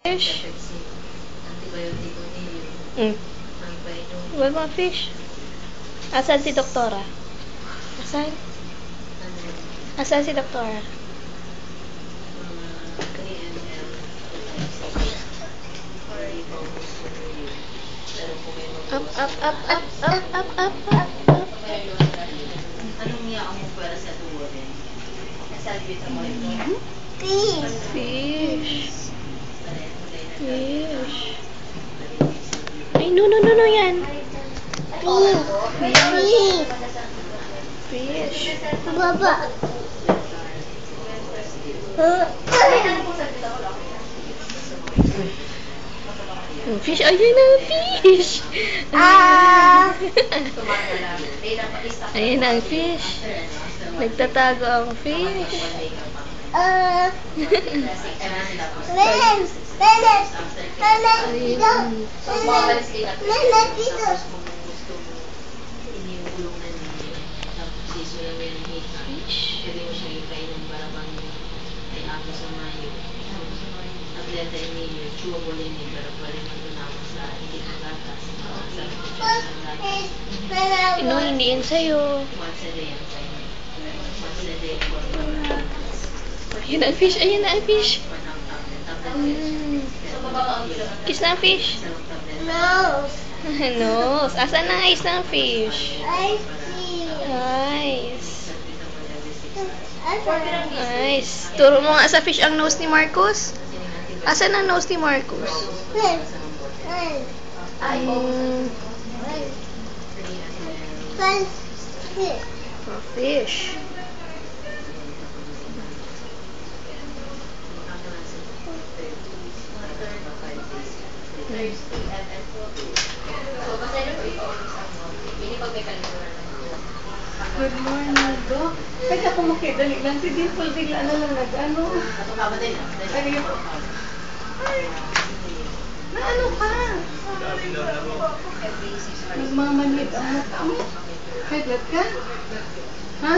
Fish. Wala mga fish. Asan si Doktora? Asan? Asan si Doktora? Up, up, up, up, up, up, up, up, up. Anong niya ang mupwera sa tuwa din? Nasalibit ang mga ito? Fish. Fish. Fish. Ay, no, no, no, no, yan. Fish. Fish. Baba. Fish, ayun na, fish. Ayun na ang fish. Nagtatago ang fish. No, hindi yan sa'yo. Ayun na ang fish, ayun na ang fish. Kiss na ang fish. Nose. Nose. Asa na eyes ng fish? I see. Eyes. Eyes. Turo mo nga sa fish ang nose ni Marcus. Asa na nose ni Marcus? Fish. Good morning, Doc. Kaya ako makidali lang. Si Dimple bigla na lang nag-ano. Ano yun? Ay, naano ka? Nagmamanid ang mata mo. Haglat ka? Ha?